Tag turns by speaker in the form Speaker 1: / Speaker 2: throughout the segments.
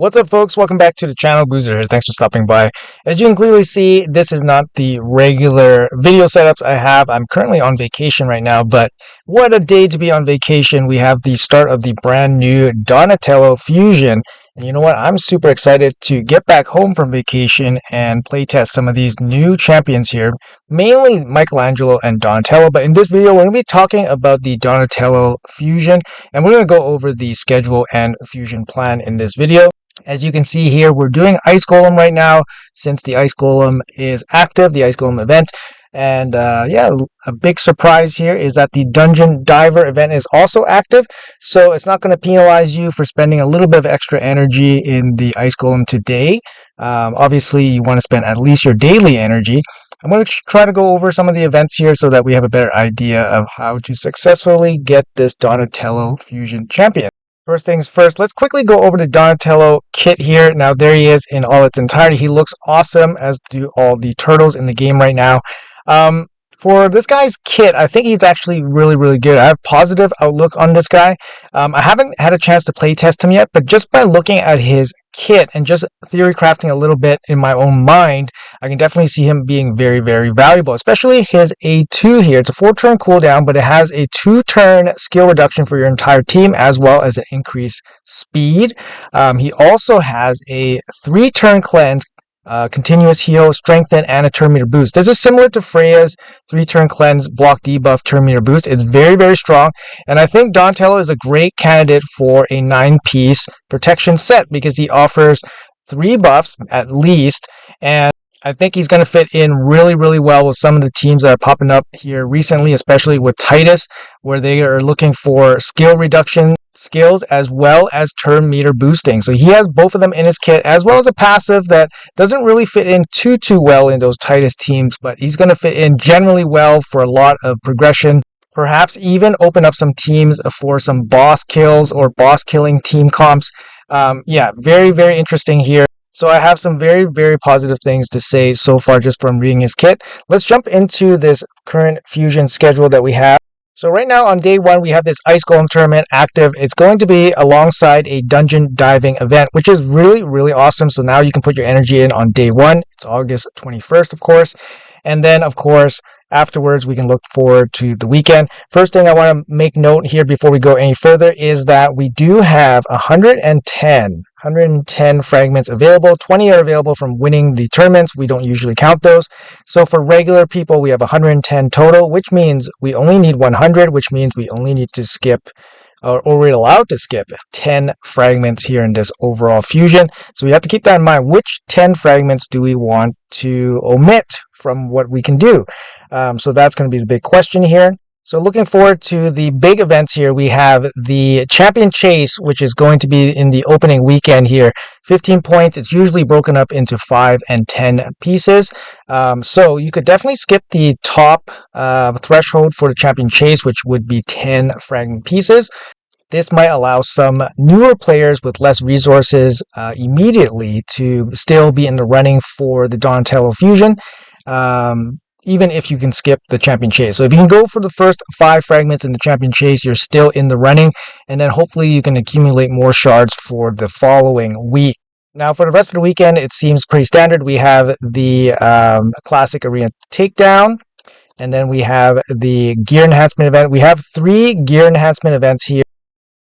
Speaker 1: What's up, folks? Welcome back to the channel. Boozer here. Thanks for stopping by. As you can clearly see, this is not the regular video setups I have. I'm currently on vacation right now, but what a day to be on vacation. We have the start of the brand new Donatello Fusion. And you know what? I'm super excited to get back home from vacation and playtest some of these new champions here, mainly Michelangelo and Donatello. But in this video, we're going to be talking about the Donatello Fusion, and we're going to go over the schedule and fusion plan in this video. As you can see here, we're doing Ice Golem right now since the Ice Golem is active, the Ice Golem event. And yeah, a big surprise here is that the Dungeon Diver event is also active. So it's not going to penalize you for spending a little bit of extra energy in the Ice Golem today. Obviously, you want to spend at least your daily energy. I'm going to try to go over some of the events here so that we have a better idea of how to successfully get this Donatello Fusion champion. First things first, let's quickly go over the Donatello kit here. Now, there he is in all its entirety. He looks awesome, as do all the turtles in the game right now. For this guy's kit, I think he's actually really good. I have positive outlook on this guy. I haven't had a chance to play test him yet, but just by looking at his kit and just theory crafting a little bit in my own mind, I can definitely see him being very valuable, especially his A2 here. It's a 4-turn cooldown, but it has a 2-turn skill reduction for your entire team, as well as an increased speed. He also has a 3-turn cleanse, continuous heal, strengthen, and a turn meter boost. This is similar to Freya's 3-turn cleanse, block debuff, turn meter boost. It's very strong, and I think Donatello is a great candidate for a 9-piece protection set because he offers 3 buffs at least, and I think he's going to fit in really well with some of the teams that are popping up here recently, especially with Titus, where they are looking for skill reduction skills as well as turn meter boosting. So he has both of them in his kit, as well as a passive that doesn't really fit in too well in those Titus teams, but he's going to fit in generally well for a lot of progression. Perhaps even open up some teams for some boss kills or boss killing team comps. Yeah, very interesting here. So I have some very positive things to say so far just from reading his kit. Let's jump into this current fusion schedule that we have. So right now on day 1, we have this Ice Golem tournament active. It's going to be alongside a dungeon diving event, which is really awesome. So now you can put your energy in on day 1. It's August 21st, of course. And then, of course, afterwards, we can look forward to the weekend. First thing I want to make note here before we go any further is that we do have 110 fragments available. 20 are available from winning the tournaments. We don't usually count those. So for regular people, we have 110 total, which means we only need 100, which means we only need to skip or we're allowed to skip 10 fragments here in this overall fusion. So we have to keep that in mind. Which 10 fragments do we want to omit from what we can do? So that's going to be the big question here. So looking forward to the big events here, we have the Champion Chase, which is going to be in the opening weekend here. 15 points. It's usually broken up into 5 and 10 pieces. So you could definitely skip the top threshold for the Champion Chase, which would be 10 fragment pieces. This might allow some newer players with less resources immediately to still be in the running for the Donatello Fusion. Even if you can skip the Champion Chase. So if you can go for the first 5 fragments in the Champion Chase, you're still in the running, and then hopefully you can accumulate more shards for the following week. Now for the rest of the weekend, it seems pretty standard. We have the Classic Arena Takedown, and then we have the Gear Enhancement event. We have 3 Gear Enhancement events here.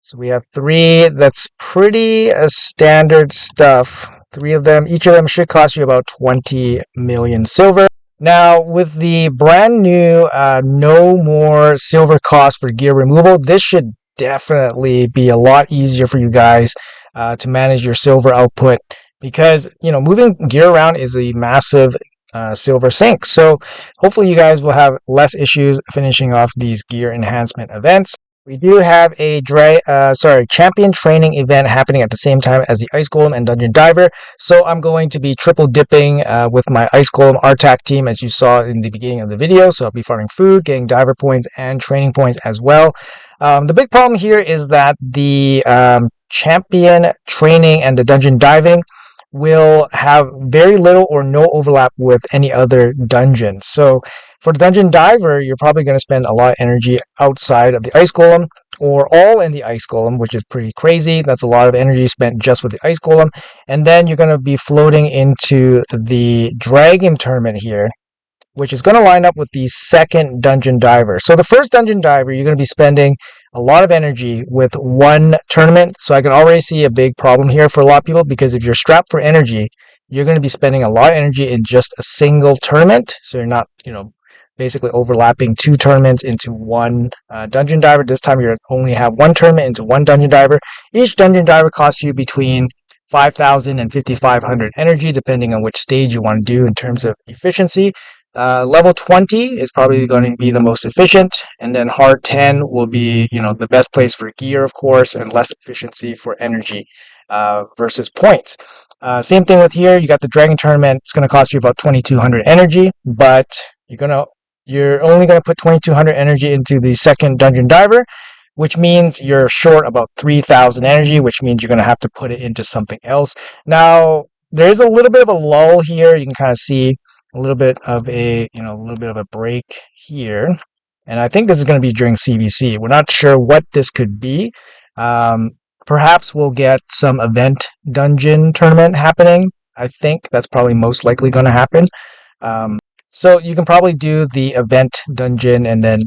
Speaker 1: So we have 3, that's pretty standard stuff. 3 of them, each of them should cost you about 20 million silver. Now, with the brand new no more silver cost for gear removal, this should definitely be a lot easier for you guys to manage your silver output, because, you know, moving gear around is a massive silver sink. So hopefully you guys will have less issues finishing off these gear enhancement events. We do have a champion training event happening at the same time as the Ice Golem and Dungeon Diver. So I'm going to be triple dipping with my Ice Golem RTAC team, as you saw in the beginning of the video. So I'll be farming food, getting diver points, and training points as well. The big problem here is that the champion training and the dungeon diving will have very little or no overlap with any other dungeon. So for the dungeon diver, you're probably going to spend a lot of energy outside of the ice golem or all in the ice golem, which is pretty crazy. That's a lot of energy spent just with the ice golem. And then you're going to be floating into the dragon tournament here, which is going to line up with the second dungeon diver. So the first dungeon diver, you're going to be spending a lot of energy with one tournament. So I can already see a big problem here for a lot of people, because if you're strapped for energy, you're going to be spending a lot of energy in just a single tournament. So you're not, basically overlapping two tournaments into one dungeon diver. This time you only have one tournament into one dungeon diver. Each dungeon diver costs you between 5,000 and 5,500 energy, depending on which stage you want to do in terms of efficiency. Level 20 is probably going to be the most efficient, and then hard 10 will be, the best place for gear, of course, and less efficiency for energy versus points. Same thing with here. You got the dragon tournament. It's going to cost you about 2,200 energy, but you're only going to put 2,200 energy into the second dungeon diver, which means you're short about 3,000 energy, which means you're going to have to put it into something else. Now, there is a little bit of a lull here. You can kind of see a little bit of a break here. And I think this is going to be during CBC. We're not sure what this could be. Perhaps we'll get some event dungeon tournament happening. I think that's probably most likely going to happen. So you can probably do the event dungeon and then,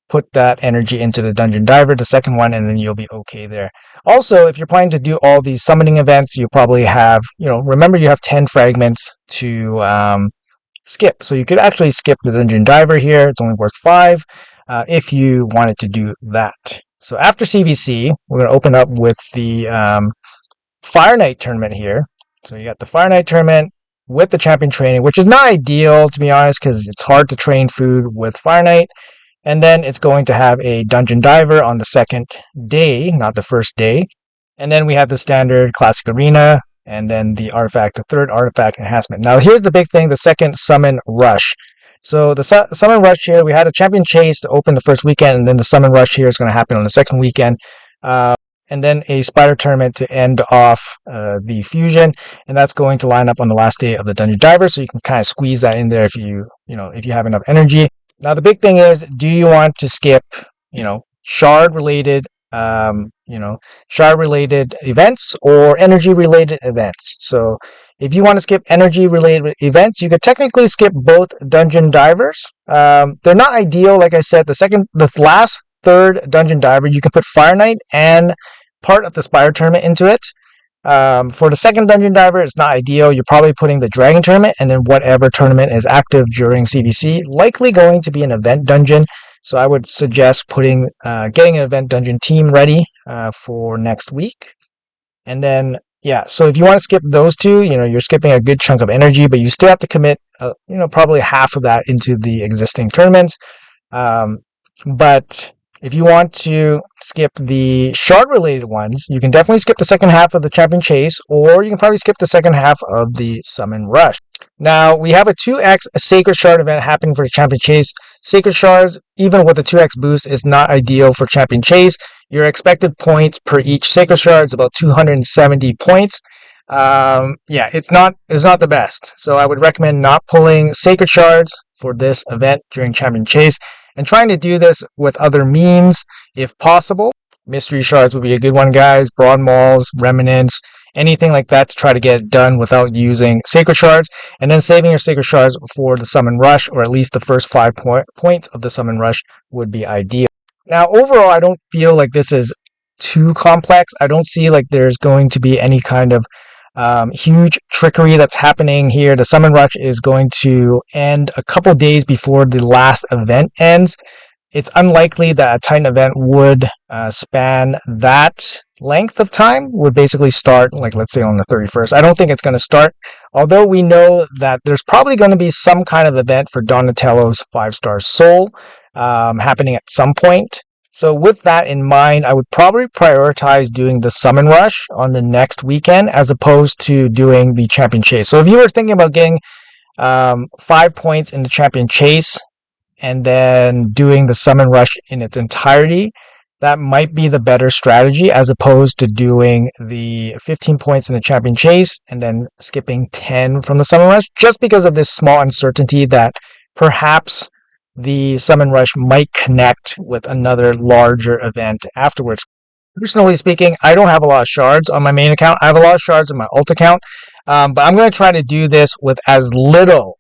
Speaker 1: put that energy into the dungeon diver, the second one, and then you'll be okay there. Also, if you're planning to do all these summoning events, you probably have, remember you have 10 fragments to skip. So you could actually skip the dungeon diver here. It's only worth 5 if you wanted to do that. So after CVC, we're going to open up with the Fire Knight tournament here. So you got the Fire Knight tournament with the champion training, which is not ideal, to be honest, because it's hard to train food with Fire Knight. And then it's going to have a dungeon diver on the second day, not the first day. And then we have the standard classic arena, and then the third artifact enhancement. Now here's the big thing, the second summon rush. So the summon rush here, we had a champion chase to open the first weekend, and then the summon rush here is going to happen on the second weekend. And then a spider tournament to end off the fusion, and that's going to line up on the last day of the dungeon diver, so you can kind of squeeze that in there if you have enough energy. Now the big thing is, do you want to skip shard related events or energy related events? So if you want to skip energy related events, you could technically skip both dungeon divers. They're not ideal, like I said. The third dungeon diver, you can put Fire Knight and part of the Spire tournament into it. For the second dungeon diver, it's not ideal. You're probably putting the Dragon tournament and then whatever tournament is active during CVC, likely going to be an event dungeon. So I would suggest getting an event dungeon team ready for next week. And then, so if you want to skip those two, you're skipping a good chunk of energy, but you still have to commit, probably half of that into the existing tournaments. But if you want to skip the shard-related ones, you can definitely skip the second half of the Champion Chase, or you can probably skip the second half of the Summon Rush. Now, we have a 2x Sacred Shard event happening for the Champion Chase. Sacred Shards, even with a 2x boost, is not ideal for Champion Chase. Your expected points per each Sacred Shard is about 270 points. It's not the best. So I would recommend not pulling Sacred Shards for this event during Champion Chase, and trying to do this with other means if possible. Mystery Shards would be a good one, guys. Broad Mauls, Remnants, anything like that to try to get it done without using Sacred Shards, and then saving your Sacred Shards for the Summon Rush, or at least the first 5 points of the Summon Rush would be ideal. Now, overall, I don't feel like this is too complex. I don't see like there's going to be any kind of huge trickery that's happening here. The Summon Rush is going to end a couple days before the last event ends. It's unlikely that a Titan event would span that length of time. Would basically start, like, let's say on the 31st. I don't think it's going to start, although we know that there's probably going to be some kind of event for Donatello's 5-star soul happening at some point. So with that in mind, I would probably prioritize doing the Summon Rush on the next weekend as opposed to doing the Champion Chase. So if you were thinking about getting 5 points in the Champion Chase and then doing the Summon Rush in its entirety, that might be the better strategy as opposed to doing the 15 points in the champion chase and then skipping 10 from the summon rush, just because of this small uncertainty that perhaps the summon rush might connect with another larger event afterwards. Personally speaking, I don't have a lot of shards on my main account. I have a lot of shards on my alt account, but I'm going to try to do this with as little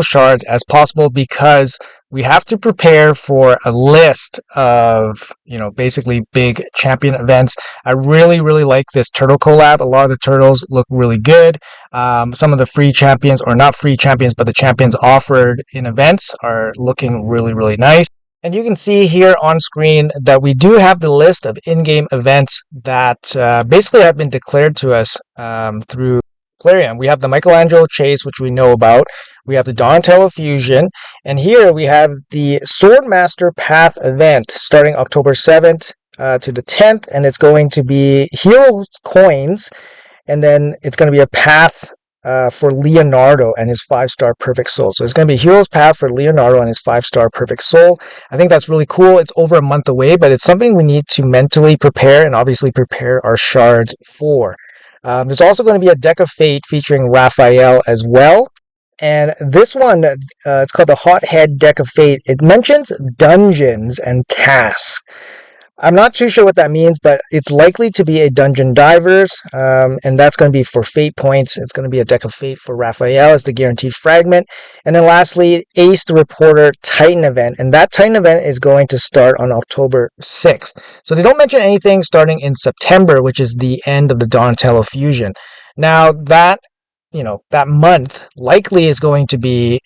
Speaker 1: shards as possible, because we have to prepare for a list of, basically big champion events. I really, really like this turtle collab. A lot of the turtles look really good. Some of the free champions, or not free champions, but the champions offered in events are looking really, really nice. And you can see here on screen that we do have the list of in-game events that basically have been declared to us through Clarion. We have the Michelangelo Chase, which we know about. We have the Donatello Fusion. And here we have the Swordmaster Path event starting October 7th to the 10th. And it's going to be Hero Coins. And then it's going to be a path for Leonardo and his 5-star Perfect Soul. So it's going to be Hero's Path for Leonardo and his 5-star Perfect Soul. I think that's really cool. It's over a month away, but it's something we need to mentally prepare and obviously prepare our shards for. There's also going to be a Deck of Fate featuring Raphael as well. And this one, it's called the Hothead Deck of Fate. It mentions dungeons and tasks. I'm not too sure what that means, but it's likely to be a Dungeon Divers, and that's going to be for Fate points. It's going to be a Deck of Fate for Raphael as the guaranteed fragment. And then lastly, Ace the Reporter Titan event, and that Titan event is going to start on October 6th. So they don't mention anything starting in September, which is the end of the Donatello Fusion. Now that month likely is going to be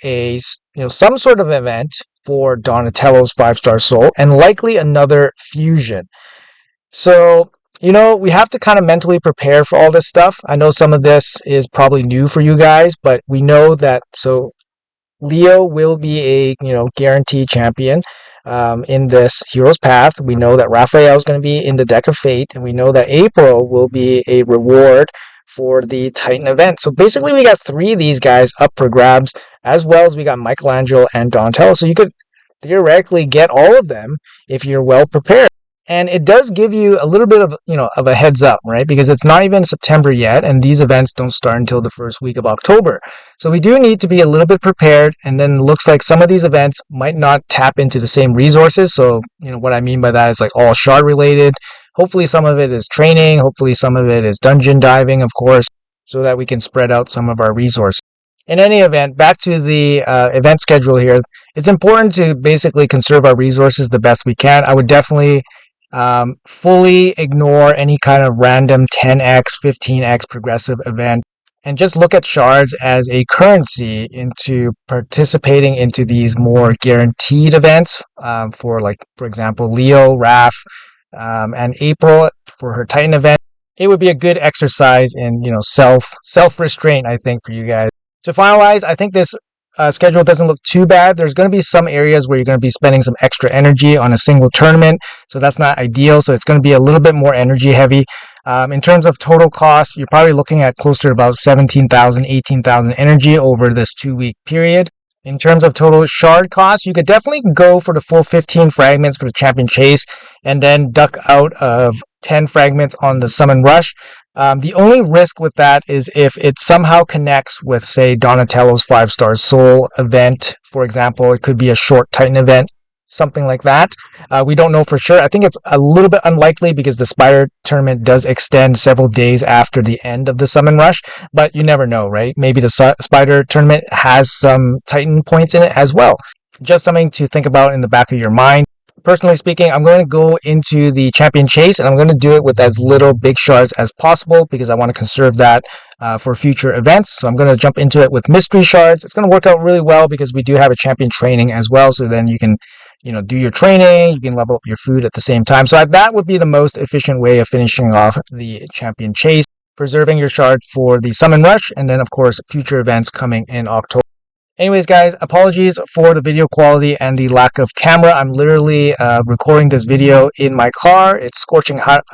Speaker 1: some sort of event for Donatello's 5-star soul, and likely another fusion. So, we have to kind of mentally prepare for all this stuff. I know some of this is probably new for you guys, but we know that, so Leo will be a, guaranteed champion in this Hero's Path. We know that Raphael is going to be in the Deck of Fate, and we know that April will be a reward for the Titan event. So basically we got 3 of these guys up for grabs, as well as we got Michelangelo and Donatello. So you could theoretically get all of them if you're well prepared. And it does give you a little bit of, of a heads up, right? Because it's not even September yet, and these events don't start until the first week of October. So we do need to be a little bit prepared, and then it looks like some of these events might not tap into the same resources. So, what I mean by that is like all shard related. Hopefully some of it is training, hopefully some of it is dungeon diving, of course, so that we can spread out some of our resources. In any event, back to the event schedule here, it's important to basically conserve our resources the best we can. I would definitely fully ignore any kind of random 10x, 15x progressive event, and just look at shards as a currency into participating into these more guaranteed events for example, Leo, Raph, and April for her Titan event. It would be a good exercise in, self-restraint, I think, for you guys. To finalize, I think this schedule doesn't look too bad. There's going to be some areas where you're going to be spending some extra energy on a single tournament, so that's not ideal. So it's going to be a little bit more energy heavy. In terms of total cost, you're probably looking at closer to about 17,000, 18,000 energy over this 2-week period. In terms of total shard cost, you could definitely go for the full 15 fragments for the champion chase, and then duck out of 10 fragments on the summon rush. The only risk with that is if it somehow connects with, say, Donatello's 5-star soul event. For example, it could be a short Titan event, something like that. We don't know for sure. I think it's a little bit unlikely because the Spider tournament does extend several days after the end of the summon rush, but you never know, right? Maybe the Spider tournament has some Titan points in it as well. Just something to think about in the back of your mind. Personally speaking, I'm going to go into the champion chase, and I'm going to do it with as little big shards as possible because I want to conserve that for future events. So I'm going to jump into it with mystery shards. It's going to work out really well because we do have a champion training as well. So then you can, do your training, you can level up your food at the same time. So that would be the most efficient way of finishing off the champion chase, preserving your shard for the summon rush, and then of course future events coming in October. Anyways, guys, apologies for the video quality and the lack of camera. I'm literally recording this video in my car. It's scorching hot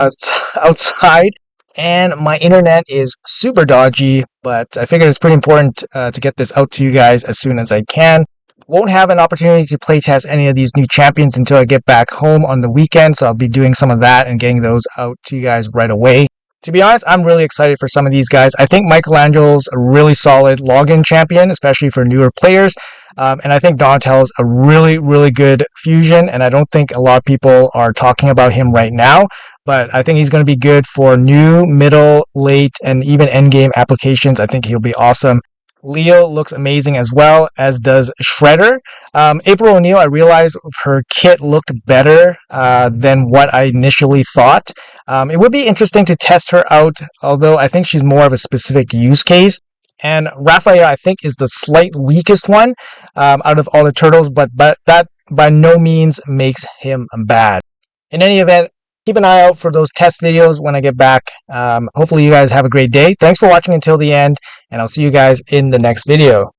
Speaker 1: outside, and my internet is super dodgy, but I figured it's pretty important to get this out to you guys as soon as I can. Won't have an opportunity to playtest any of these new champions until I get back home on the weekend, so I'll be doing some of that and getting those out to you guys right away. To be honest, I'm really excited for some of these guys. I think Michelangelo's a really solid login champion, especially for newer players. And I think Donatello's a really, really good fusion, and I don't think a lot of people are talking about him right now, but I think he's going to be good for new, middle, late, and even endgame applications. I think he'll be awesome. Leo looks amazing as well, as does Shredder. April O'Neil, I realized her kit looked better than what I initially thought. It would be interesting to test her out, although I think she's more of a specific use case. And Raphael, I think, is the slight weakest one out of all the turtles, but that by no means makes him bad. In any event, keep an eye out for those test videos when I get back. Hopefully you guys have a great day. Thanks for watching until the end, and I'll see you guys in the next video.